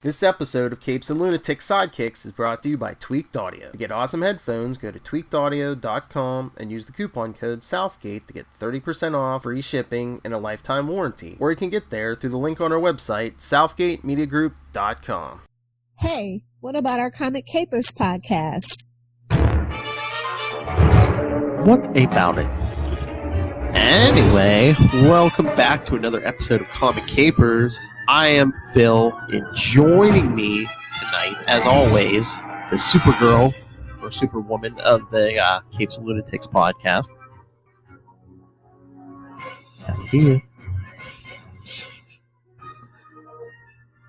This episode of Capes and Lunatic Sidekicks is brought to you by Tweaked Audio. To get awesome headphones, go to tweakedaudio.com and use the coupon code Southgate to get 30% off, free shipping, and a lifetime warranty. Or you can get there through the link on our website, southgatemediagroup.com. Hey, what about our Comic Capers podcast? What about it? Anyway, welcome back to another episode of Comic Capers. I am Phil, and joining me tonight, as always, the Supergirl, or Superwoman of the Capes and Lunatics podcast. Here.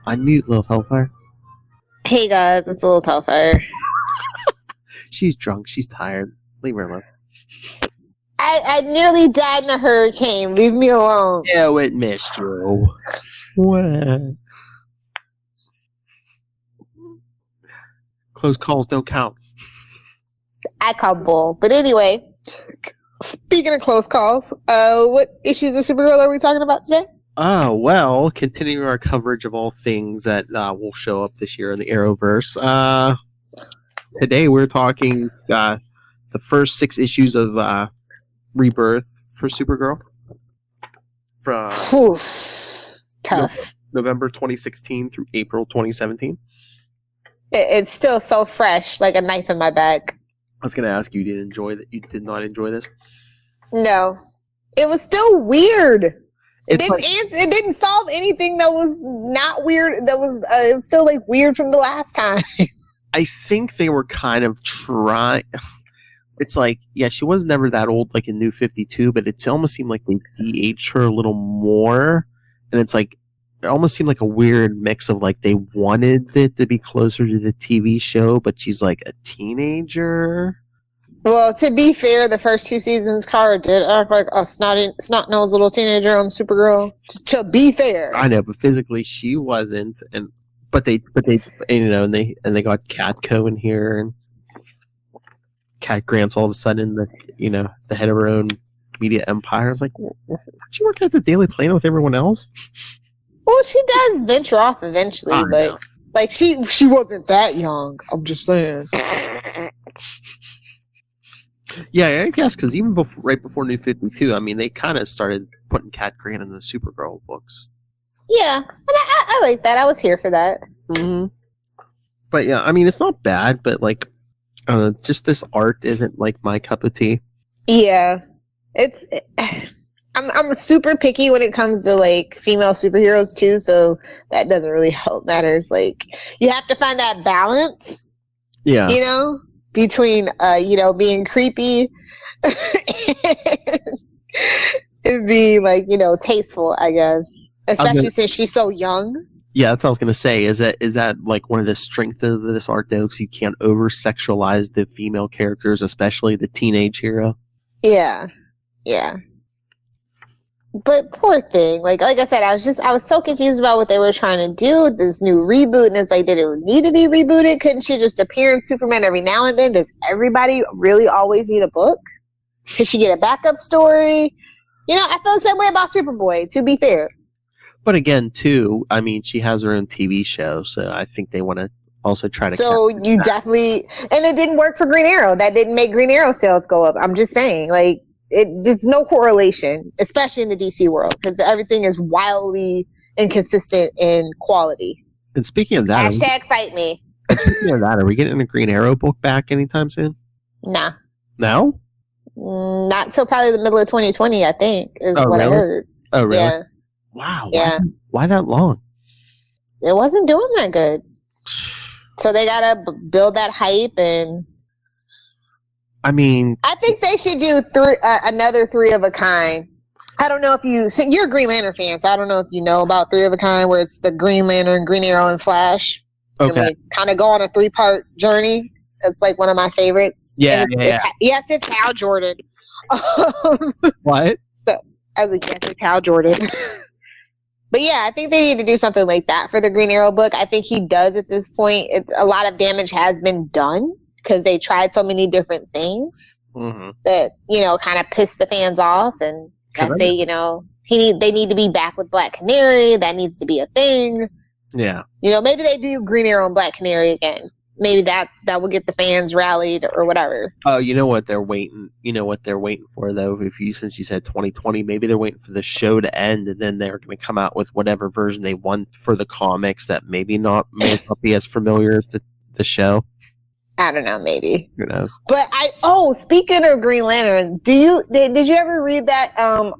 Unmute, Lilith Hellfire. Hey guys, it's Lilith Hellfire. She's drunk, she's tired. Leave her alone. I nearly died in a hurricane. Leave me alone. Yeah, it missed you. What? Close calls don't count. I call bull. But anyway, speaking of close calls, what issues of Supergirl are we talking about today? Oh, well, continuing our coverage of all things that will show up this year in the Arrowverse. Today we're talking the first 6 issues of Rebirth for Supergirl. From tough. November 2016 through April 2017. It's still so fresh, like a knife in my back. I was going to ask you, you did not enjoy this? No. It was still weird. It It's didn't solve anything that was not weird. That was it was still like weird from the last time. I think they were kind of trying. It's like, yeah, she was never that old, like in New 52, but it almost seemed like they de-aged her a little more. And it's like, it almost seemed like a weird mix of like they wanted it to be closer to the TV show, but she's like a teenager. Well, to be fair, the first 2 seasons, Kara did act like a snot-nosed little teenager on Supergirl. Just to be fair. I know, but physically she wasn't. But they and they got Catco in here, and Cat Grant's all of a sudden the head of her own media empire. Is like, she working at the Daily Planet with everyone else? Well, she does venture off eventually, but like she wasn't that young. I'm just saying. Yeah, I guess because even right before New 52, I mean, they kind of started putting Cat Grant in the Supergirl books. Yeah, and I like that. I was here for that. Mm-hmm. But yeah, I mean, it's not bad, but like, just this art isn't like my cup of tea. Yeah, I'm super picky when it comes to like female superheroes too, so that doesn't really help matters. Like, you have to find that balance. Yeah, between being creepy and being like tasteful, I guess. Especially since she's so young. Yeah, that's what I was gonna say. Is that like one of the strengths of this art, though? Because you can't over sexualize the female characters, especially the teenage hero. Yeah. But poor thing. Like I said, I was so confused about what they were trying to do with this new reboot, and it's like, did it need to be rebooted? Couldn't she just appear in Superman every now and then? Does everybody really always need a book? Could she get a backup story? I feel the same way about Superboy, to be fair. But again, too, I mean, she has her own TV show, so I think they want to also try to. So you definitely, and it didn't work for Green Arrow. That didn't make Green Arrow sales go up. I'm just saying, like, there's no correlation, especially in the DC world, because everything is wildly inconsistent in quality. And speaking of that, #fight me. And speaking of that, are we getting a Green Arrow book back anytime soon? Nah. No? Not until probably the middle of 2020, I think, is what really? I heard. Oh, really? Yeah. Wow. Yeah. Why that long? It wasn't doing that good. So they gotta build that hype, and I mean, I think they should do another 3 of a kind. I don't know if you're a Green Lantern fan, so I don't know if you know about 3 of a kind, where it's the Green Lantern, Green Arrow, and Flash. Okay. And they kind of go on a 3-part journey. It's like one of my favorites. Yeah, yes, it's Hal Jordan. What? So, I was like, yes, it's Hal Jordan. But yeah, I think they need to do something like that for the Green Arrow book. I think he does at this point. A lot of damage has been done because they tried so many different things that, kind of pissed the fans off. And I say, they need to be back with Black Canary. That needs to be a thing. Yeah. You know, maybe they do Green Arrow and Black Canary again. Maybe that will get the fans rallied or whatever. Oh, you know what they're waiting? You know what they're waiting for though. Since you said 2020, maybe they're waiting for the show to end, and then they're going to come out with whatever version they want for the comics that may not be as familiar as the show. I don't know, maybe. Who knows? But speaking of Green Lantern, did you ever read that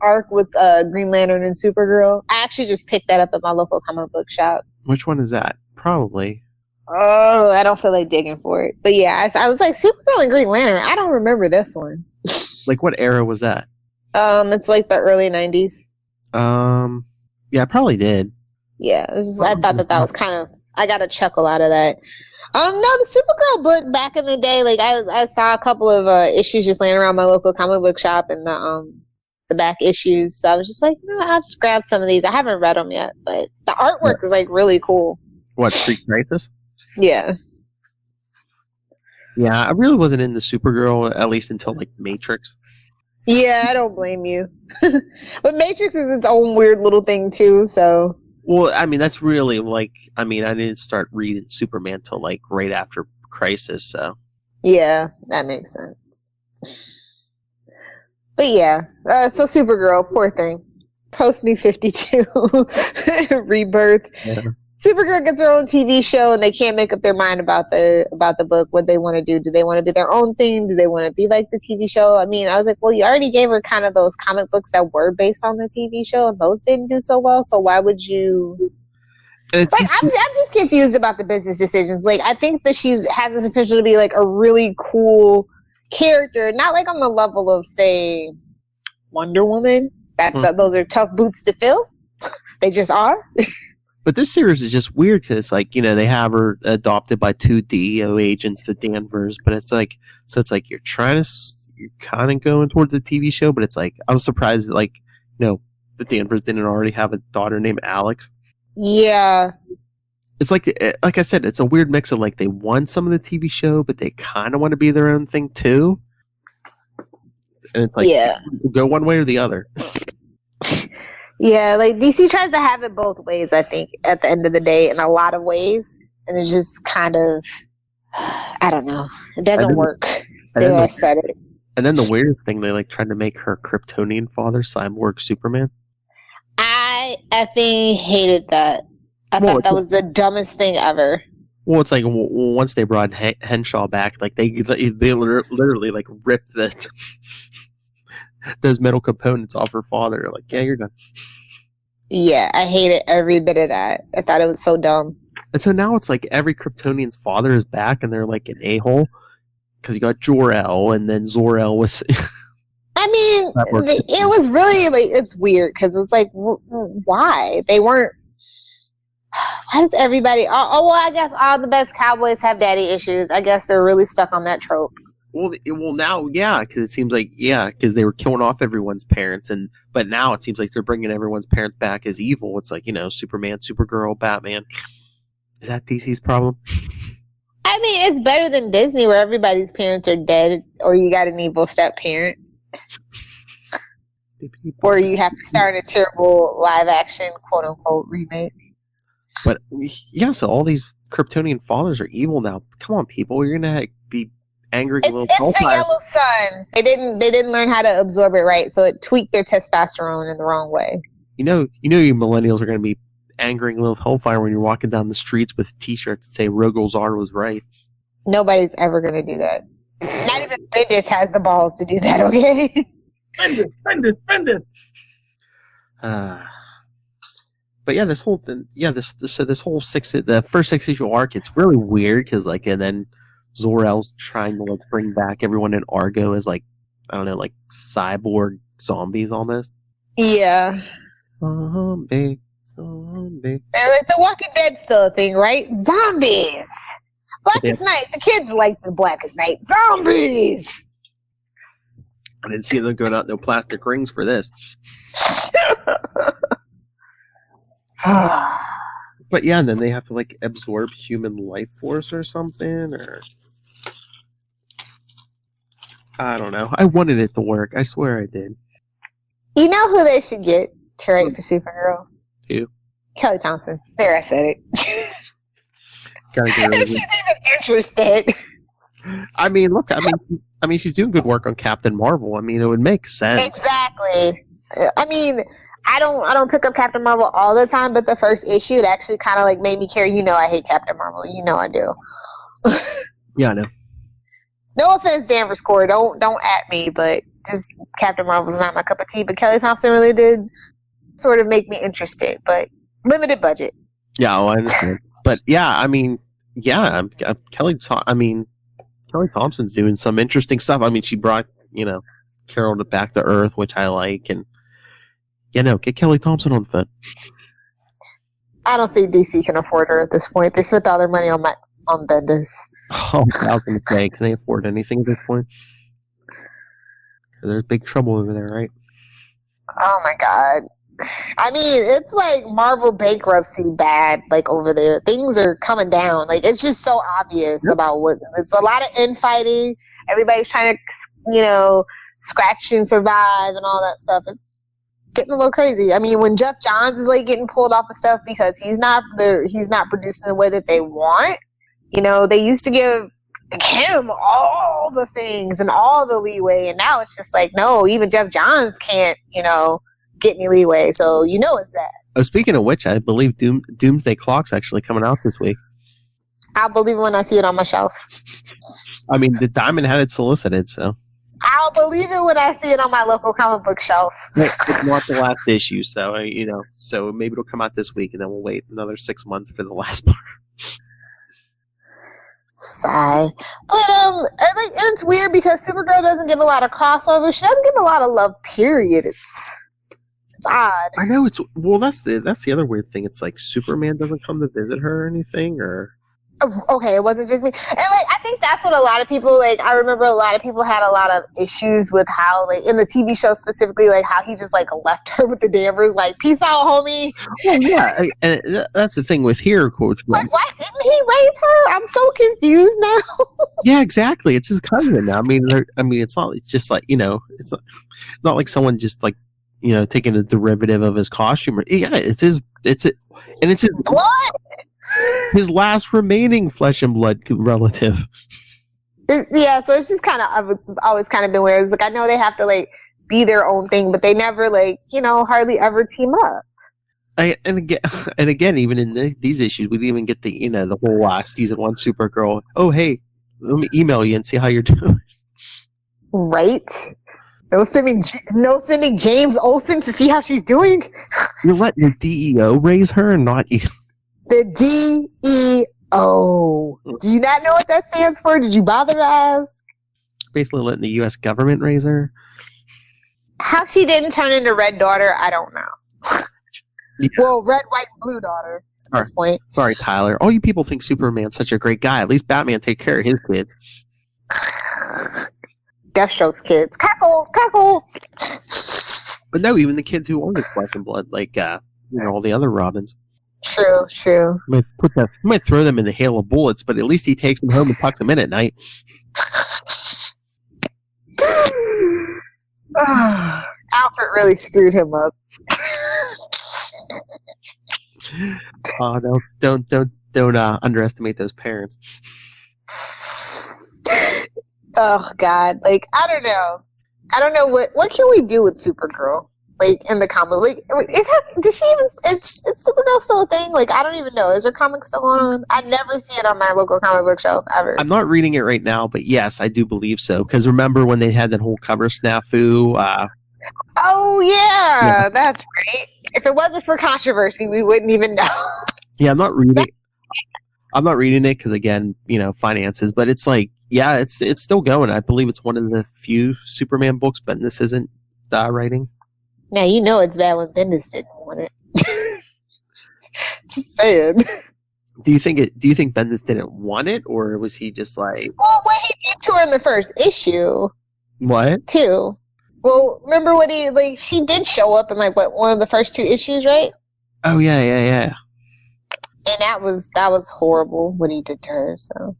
arc with Green Lantern and Supergirl? I actually just picked that up at my local comic book shop. Which one is that? Probably. Oh, I don't feel like digging for it. But yeah, I was like, Supergirl and Green Lantern. I don't remember this one. Like, what era was that? It's like the early 90s. Yeah, I probably did. Yeah, it was just, I thought that was kind of, I got a chuckle out of that. No, the Supergirl book back in the day, like I saw a couple of issues just laying around my local comic book shop and the back issues. So I was just like, I'll just grab some of these. I haven't read them yet, but the artwork is like really cool. What, Pre-Crisis? Yeah. Yeah, I really wasn't into Supergirl, at least until like Matrix. Yeah, I don't blame you. But Matrix is its own weird little thing too, so. Well, I mean, that's really like, I didn't start reading Superman till like right after Crisis, so. Yeah, that makes sense. But yeah, so Supergirl, poor thing. Post New 52 Rebirth. Yeah. Supergirl gets her own TV show, and they can't make up their mind about the book. What they want to do? Do they want to do their own thing? Do they want to be like the TV show? I mean, I was like, well, you already gave her kind of those comic books that were based on the TV show, and those didn't do so well. So why would you? I'm just confused about the business decisions. Like, I think that she has the potential to be like a really cool character, not like on the level of, say, Wonder Woman. Those are tough boots to fill. They just are. But this series is just weird because it's like, they have her adopted by two DEO agents, the Danvers, but it's like, you're kind of going towards a TV show, but it's like, I was surprised that like, the Danvers didn't already have a daughter named Alex. Yeah. It's like I said, it's a weird mix of like, they want some of the TV show, but they kind of want to be their own thing too. And it's like, go one way or the other. Yeah, like DC tries to have it both ways, I think, at the end of the day, in a lot of ways. And it just kind of, I don't know. It doesn't work. I said it. And then the weirdest thing, they like tried to make her Kryptonian father Cyborg Superman. I effing hated that. I thought that was the dumbest thing ever. Well, it's like once they brought Henshaw back, like they literally like ripped those metal components off her father. Like, yeah, you're done. Yeah, I hated every bit of that. I thought it was so dumb. And so now it's like every Kryptonian's father is back, and they're like an a-hole because you got Jor-El, and then Zor-El was. I mean, it was really like, it's weird because it's like, why they weren't? Why does everybody? Oh, well, I guess all the best cowboys have daddy issues. I guess they're really stuck on that trope. Well, now, yeah, because it seems like, because they were killing off everyone's parents, but now it seems like they're bringing everyone's parents back as evil. It's like, Superman, Supergirl, Batman. Is that DC's problem? I mean, it's better than Disney, where everybody's parents are dead, or you got an evil step-parent. Or you have to start a terrible live-action, quote-unquote, remake. But, yeah, so all these Kryptonian fathers are evil now. Come on, people, you're going to be angry little It's the yellow sun. They didn't learn how to absorb it right, so it tweaked their testosterone in the wrong way. You millennials are going to be angering Lilith Hellfire when you're walking down the streets with t-shirts that say Rogol Zar was right. Nobody's ever going to do that. Not even Bendis has the balls to do that, okay? Bendis. But yeah, this whole thing, this whole the first 6 issue arc, it's really weird because like, and then Zor-El's trying to like bring back everyone in Argo as like, I don't know, like cyborg zombies almost. Yeah. Zombie. They're like the Walking Dead still a thing, right? Zombies. Blackest Night. The kids like the Blackest Night. Zombies. I didn't see them going out no plastic rings for this. But yeah, and then they have to like absorb human life force or something, or I don't know. I wanted it to work. I swear I did. You know who they should get to write for Supergirl? Who? Kelly Thompson. There, I said it. trying to get rid of She's even interested. I mean, look, I mean, she's doing good work on Captain Marvel. I mean, it would make sense. Exactly. I mean, I don't pick up Captain Marvel all the time, but the first issue, it actually kind of like made me care. You know, I hate Captain Marvel. You know, I do. Yeah, I know. No offense, Danvers Core. Don't at me, but just Captain Marvel's not my cup of tea. But Kelly Thompson really did sort of make me interested, but limited budget. Yeah, I understand. But yeah, I mean, yeah, Kelly Thompson's doing some interesting stuff. I mean, she brought, Carol back to Earth, which I like, and get Kelly Thompson on the phone. I don't think DC can afford her at this point. They spent all their money on Bendis. Oh, I was going to say, can they afford anything at this point? There's big trouble over there, right? Oh my god. I mean, it's like Marvel bankruptcy bad, like over there. Things are coming down. Like, it's just so obvious about what, it's a lot of infighting. Everybody's trying to, scratch and survive and all that stuff. It's getting a little crazy. I mean, when Jeff Johns is like getting pulled off of stuff because he's not producing the way that they want. They used to give him all the things and all the leeway, and now it's just like, no, even Jeff Johns can't, get any leeway. So it's bad. Oh, speaking of which, I believe Doomsday Clock's actually coming out this week. I'll believe it when I see it on my shelf. I mean, the Diamond had it solicited, so. I'll believe it when I see it on my local comic book shelf. It's not the last issue, so so maybe it'll come out this week, and then we'll wait another 6 months for the last part. Sigh. But and it's weird because Supergirl doesn't get a lot of crossover. She doesn't get a lot of love. Period. It's odd. I know that's the other weird thing. It's like Superman doesn't come to visit her or anything, or. Okay, it wasn't just me. And I think that's what a lot of people I remember a lot of people had a lot of issues with how in the TV show specifically, how he just left her with the Danvers, peace out, homie. Well, yeah, and that's the thing with here, Coach. Why didn't he raise her? I'm so confused now. Yeah, exactly. It's his cousin. I mean, it's not just it's not like someone just taking a derivative of his costume. Yeah, it's his blood. His last remaining flesh and blood relative. So it's just it's always kind of been weird. It's I know they have to be their own thing, but they never hardly ever team up. And again, even in these issues, we didn't even get the whole season 1 Supergirl. Oh, hey, let me email you and see how you're doing. Right. No sending James Olsen to see how she's doing. You're letting the DEO raise her and not you. The DEO. Do you not know what that stands for? Did you bother to ask? Basically letting the U.S. government raise her. How she didn't turn into Red Daughter, I don't know. Yeah. Well, Red, White, Blue Daughter at this point. Sorry, Tyler. All you people think Superman's such a great guy. At least Batman take care of his kids. Deathstroke's kids. Cackle! But no, even the kids who own his flesh and blood, all the other Robins. True. I might throw them in the hail of bullets, but at least he takes them home and tucks them in at night. Alfred really screwed him up. Oh no! Don't underestimate those parents. Oh God! I don't know what can we do with Supergirl? In the comic, is Supergirl still a thing? I don't even know. Is her comic still going on? I never see it on my local comic book shelf ever. I'm not reading it right now, but yes, I do believe so. Because remember when they had that whole cover snafu? Oh yeah, that's right. If it wasn't for controversy, we wouldn't even know. Yeah, I'm not reading it because again, finances. But it's it's still going. I believe it's one of the few Superman books Bendis isn't writing. Now it's bad when Bendis didn't want it. Just saying. Do you think Bendis didn't want it, or was he just Well, what he did to her in the first issue. What? Too. Well, remember what she did show up in one of the first 2 issues, right? Oh yeah. And that was horrible what he did to her. So.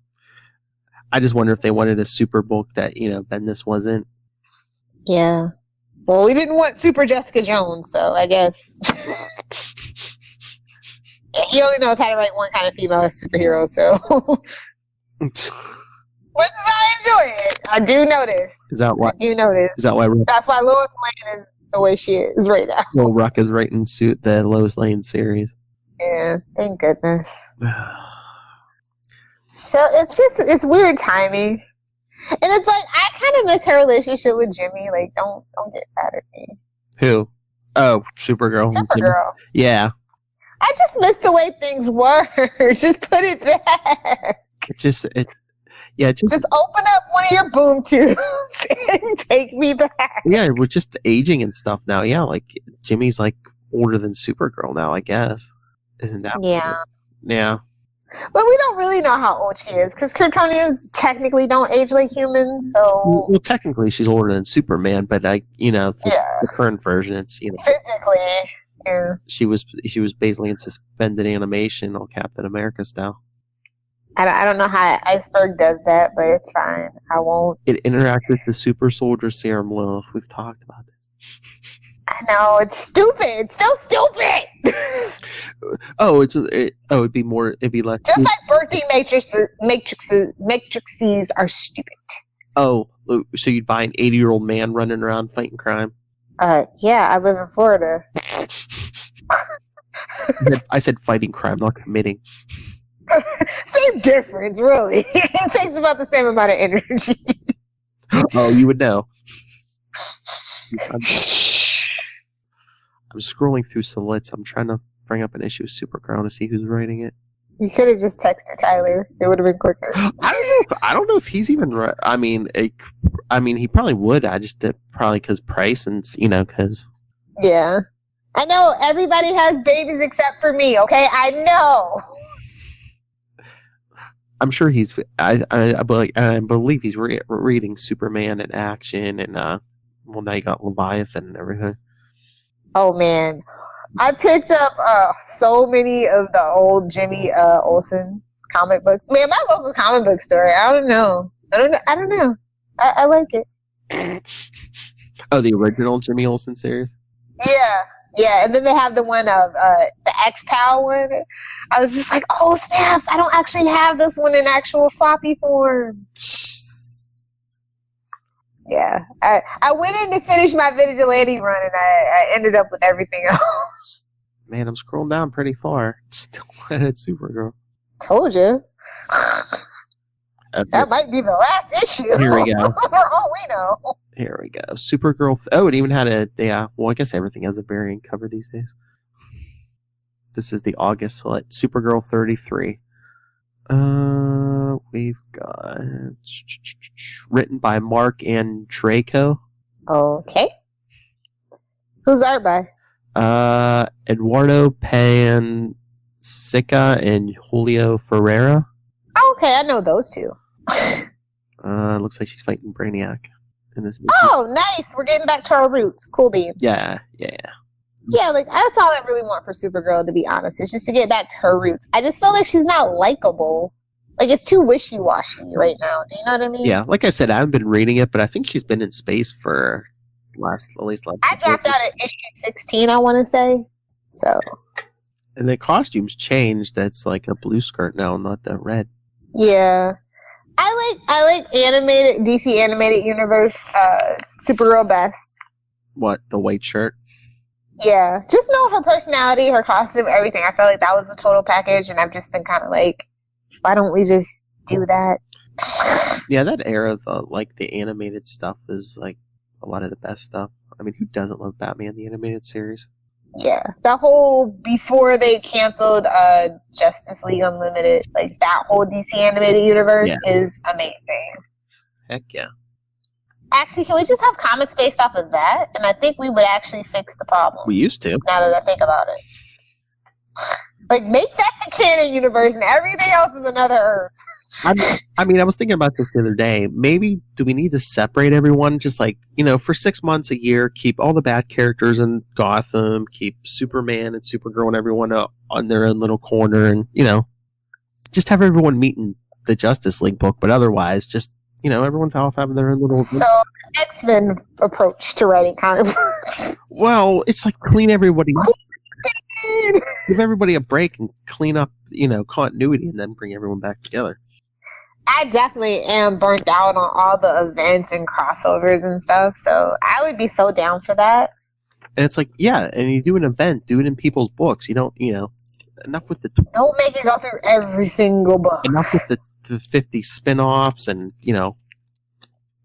I just wonder if they wanted a super book that Bendis wasn't. Yeah. Well, we didn't want Super Jessica Jones, so I guess Yeah, he only knows how to write one kind of female superhero, so. Which is I enjoy it. I do notice. Is that why? You notice. Is that why? That's why Lois Lane is the way she is right now. Well, Ruck is writing the Lois Lane series. Yeah, thank goodness. So it's weird timing, and it's like I kind of miss her relationship with Jimmy. Like, don't get mad at me. Who? Oh, Supergirl. Supergirl. Yeah. I just miss the way things were. Just put it back. Just open up one of your boom tubes and take me back. Yeah, we're just aging and stuff now. Yeah, like Jimmy's like older than Supergirl now, I guess. Isn't that? Yeah. Weird? Yeah. But we don't really know how old she is because Kryptonians technically don't age like humans. So well, technically she's older than Superman, but the current version, it's physically. Yeah. She was basically in suspended animation, all Captain America style. I don't know how Iceberg does that, but it's fine. I won't. It interacts with the super soldier serum, Lilith. We've talked about this. I know, it's stupid. It's still stupid. It'd be less. Just like birthing matrices are stupid. Oh, so you'd buy an 80-year-old man running around fighting crime? Yeah, I live in Florida. I said fighting crime, not committing. Same difference, really. It takes about the same amount of energy. Oh, you would know. I'm scrolling through Solits. I'm trying to bring up an issue of Supergirl to see who's writing it. You could have just texted Tyler. It would have been quicker. I don't know if he's even right. I mean, he probably would. I just did probably because price and because. Yeah, I know everybody has babies except for me. Okay, I know. I'm sure he's. I believe he's reading Superman in action, and now you got Leviathan and everything. Oh man, I picked up so many of the old Jimmy Olsen comic books. Man, my local comic book store. I don't know. I like it. Oh, the original Jimmy Olsen series. Yeah, and then they have the one of the X-Pal one. I was just like, oh snaps! I don't actually have this one in actual floppy form. Yeah, I went in to finish my Vigilante run, and I ended up with everything else. Man, I'm scrolling down pretty far. Still at Supergirl. Told you. That might be the last issue. Here we go. For all we know. Here we go. Supergirl. It even had well, I guess everything has a variant cover these days. This is the August select. Supergirl 33. We've got written by Mark and Draco. Okay. Who's art by? Eduardo Pansica and Julio Ferreira. Oh, okay, I know those two. Looks like she's fighting Brainiac in this. Oh, nice! We're getting back to our roots. Cool beans. Yeah. Yeah, like that's all I really want for Supergirl, to be honest. It's just to get back to her roots. I just feel like she's not likable. Like it's too wishy-washy right now. Do you know what I mean? Yeah, like I said, I haven't been reading it, but I think she's been in space for at least. I dropped out at issue 16, I want to say. So. And the costumes changed. That's like a blue skirt now, not the red. Yeah. I like animated DC animated universe Supergirl best. What, the white shirt? Yeah. Just know her personality, her costume, everything. I felt like that was a total package, and I've just been kind of like, why don't we just do that? Yeah, that era of the animated stuff is like a lot of the best stuff. I mean, who doesn't love Batman the animated series? Yeah, the whole before they canceled Justice League Unlimited, like that whole DC animated universe is amazing. Heck yeah. Actually, can we just have comics based off of that? And I think we would actually fix the problem. We used to. Now that I think about it. Like, make that the canon universe and everything else is another Earth. I mean, I was thinking about this the other day. Maybe do we need to separate everyone? Just like, for 6 months a year, keep all the bad characters in Gotham, keep Superman and Supergirl and everyone on their own little corner, and, just have everyone meet in the Justice League book, but otherwise, just, everyone's off having their own little... So, X-Men approach to writing comic books. Well, it's like clean everybody up. Give everybody a break and clean up, continuity, and then bring everyone back together. I definitely am burnt out on all the events and crossovers and stuff, so I would be so down for that. And it's like, yeah, and you do an event, do it in people's books. You don't, enough with the... Don't make it go through every single book. Enough with the 50 spin-offs and,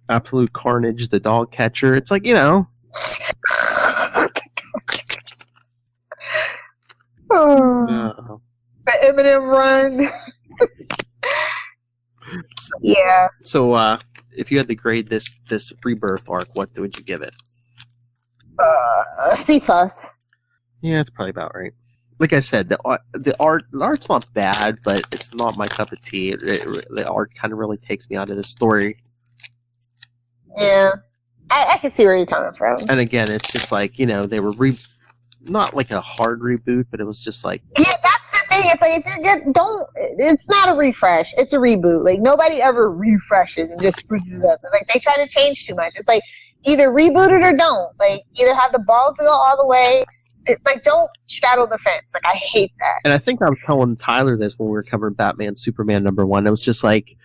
Absolute Carnage, the dog catcher. It's like, The Eminem run. Yeah. So, if you had to grade this Rebirth arc, what would you give it? C+. Yeah, that's probably about right. Like I said, the art's not bad, but it's not my cup of tea. The art kind of really takes me out of the story. Yeah, I can see where you're coming from. And again, it's just like, they were not like a hard reboot, but it was just like... Yeah, that's the thing. It's like, it's not a refresh. It's a reboot. Like, nobody ever refreshes and just spruces it up. Like, they try to change too much. It's like, either reboot it or don't. Like, either have the balls to go all the way. Like, don't straddle the fence. Like, I hate that. And I think I was telling Tyler this when we were covering Batman Superman #1. It was just like,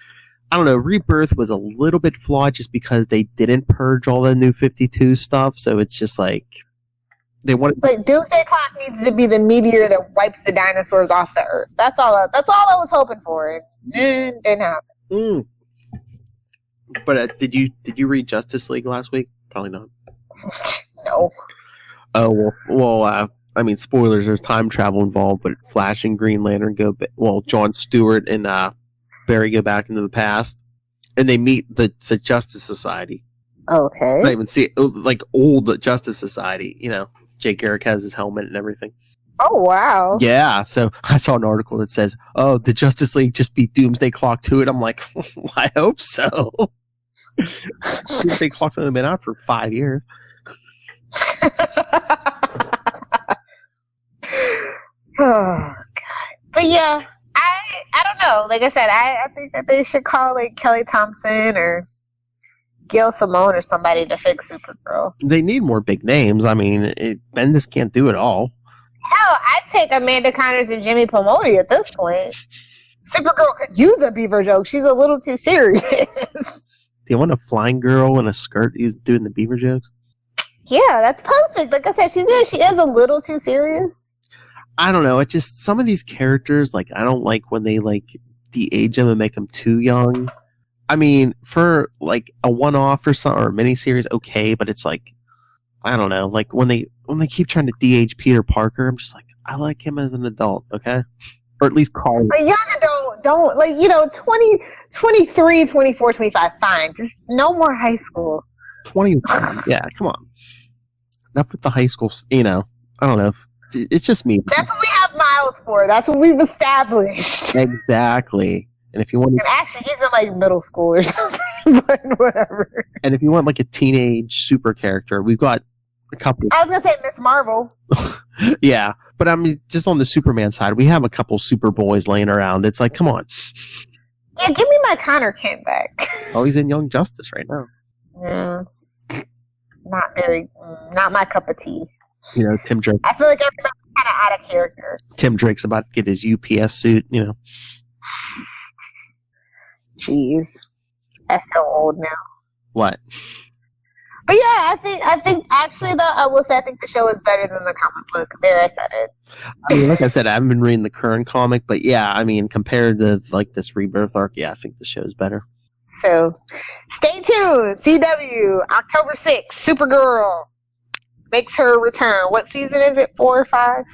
I don't know, Rebirth was a little bit flawed just because they didn't purge all the New 52 stuff. So it's just like, they wanted... Like, Doomsday Clock needs to be the meteor that wipes the dinosaurs off the Earth. That's all I was hoping for. Didn't happen. But did you read Justice League last week? Probably not. No. Oh, well, I mean, spoilers, there's time travel involved, but Flash and Green Lantern John Stewart and Barry go back into the past, and they meet the Justice Society. Okay. Not even see it, like old Justice Society, Jake Garrick has his helmet and everything. Oh, wow. Yeah, so I saw an article that says, oh, the Justice League just beat Doomsday Clock to it. I'm like, well, I hope so. Doomsday Clock's only been out for 5 years. Oh, God. But yeah, I don't know. Like I said, I think that they should call like Kelly Thompson or Gail Simone or somebody to fix Supergirl. They need more big names. I mean, Bendis can't do it all. Hell, I'd take Amanda Connors and Jimmy Palmiotti at this point. Supergirl could use a beaver joke. She's a little too serious. Do you want a flying girl in a skirt who's doing the beaver jokes? Yeah, that's perfect. Like I said, she is a little too serious. I don't know. It just, some of these characters, like, I don't like when they, like, de-age them and make them too young. I mean, for, like, a one-off or something, or a miniseries, okay, but it's like, I don't know. Like, when they keep trying to de-age Peter Parker, I'm just like, I like him as an adult, okay? Or at least call him. A young adult, don't, like, 20, 23, 24, 25, fine. Just no more high school. 20, yeah, come on. Enough with the high school, I don't know. It's just me. That's what we have Miles for. That's what we've established. Exactly. And if you want, and actually, he's in like middle school or something. But whatever. And if you want like a teenage super character, we've got a couple. I was gonna say Miss Marvel. Yeah, but I mean, just on the Superman side, we have a couple Superboys laying around. It's like, come on. Yeah, give me my Connor Kent back. Oh, he's in Young Justice right now. Yes. Not my cup of tea. Tim Drake. I feel like everybody's kind of out of character. Tim Drake's about to get his UPS suit, Jeez. I feel old now. What? But yeah, I think actually though, I will say I think the show is better than the comic book. There, I said it. I mean, like I said, I haven't been reading the current comic, but yeah, I mean, compared to like this Rebirth arc, yeah, I think the show's better. So, stay tuned. CW, October 6th, Supergirl makes her return. What season is it? 4 or 5?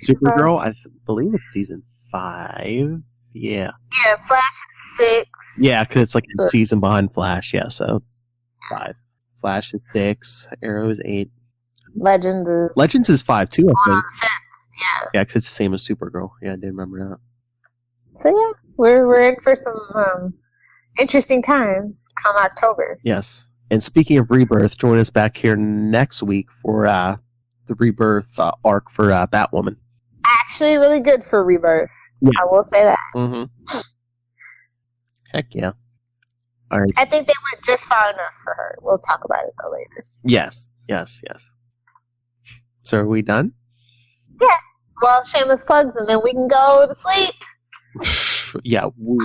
Supergirl, I believe it's season 5. Yeah. Yeah, Flash is 6. Yeah, because it's like a season behind Flash. Yeah, so it's 5. Flash is 6. Arrow is 8. Legends is 5 too, I think. 5th. Yeah. Yeah, because it's the same as Supergirl. Yeah, I did remember that. So yeah, we're in for some interesting times come October. Yes. And speaking of Rebirth, join us back here next week for the Rebirth arc for Batwoman. Actually, really good for Rebirth. Yeah. I will say that. Mm-hmm. Heck yeah. All right. I think they went just far enough for her. We'll talk about it though later. Yes. So are we done? Yeah. go off shameless plugs, and then we can go to sleep. Yeah, woo.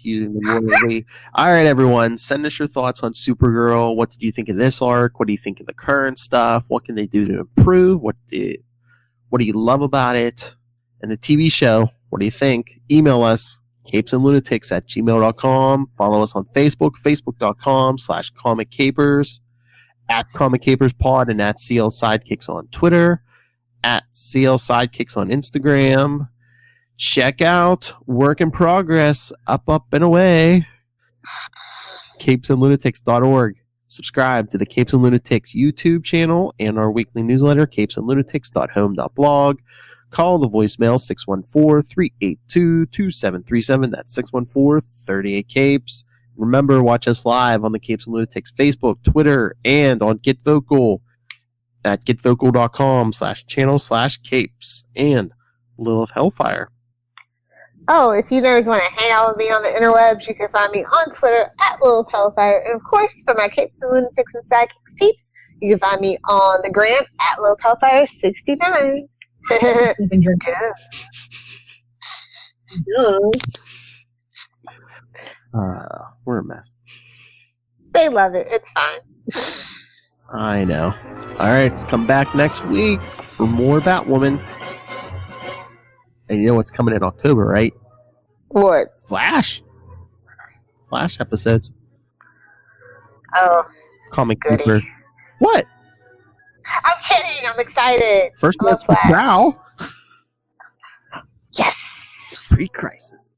Using the word we. All right, everyone, send us your thoughts on Supergirl. What did you think of this arc? What do you think of the current stuff? What can they do to improve? What do you love about it? And the TV show, what do you think? Email us, capesandlunatics@gmail.com. Follow us on Facebook, facebook.com/comiccapers, @comiccapers_pod, and @CLSidekicks on Twitter, @CLSidekicks on Instagram. Check out Work in Progress, Up, and Away, capesandlunatics.org. Subscribe to the Capes and Lunatics YouTube channel and our weekly newsletter, capesandlunatics.home.blog. Call the voicemail 614-382-2737. That's 614-38-CAPES. Remember, watch us live on the Capes and Lunatics Facebook, Twitter, and on Get Vocal at getvocal.com/channel/capes and Lilith Hellfire. Oh, if you nerds want to hang out with me on the interwebs, you can find me on Twitter @Lilith Hellfire. And of course, for my Capes and Lunatics and Sidekicks peeps, you can find me on the gram @Lilith Hellfire69. Even drink We're a mess. They love it. It's fine. I know. All right, let's come back next week for more Batwoman. And you know what's coming in October, right? What? Flash episodes. Oh, Comic goody. Keeper. What? I'm kidding. I'm excited. First I love one's the Flash. Prowl. Yes. Pre-crisis.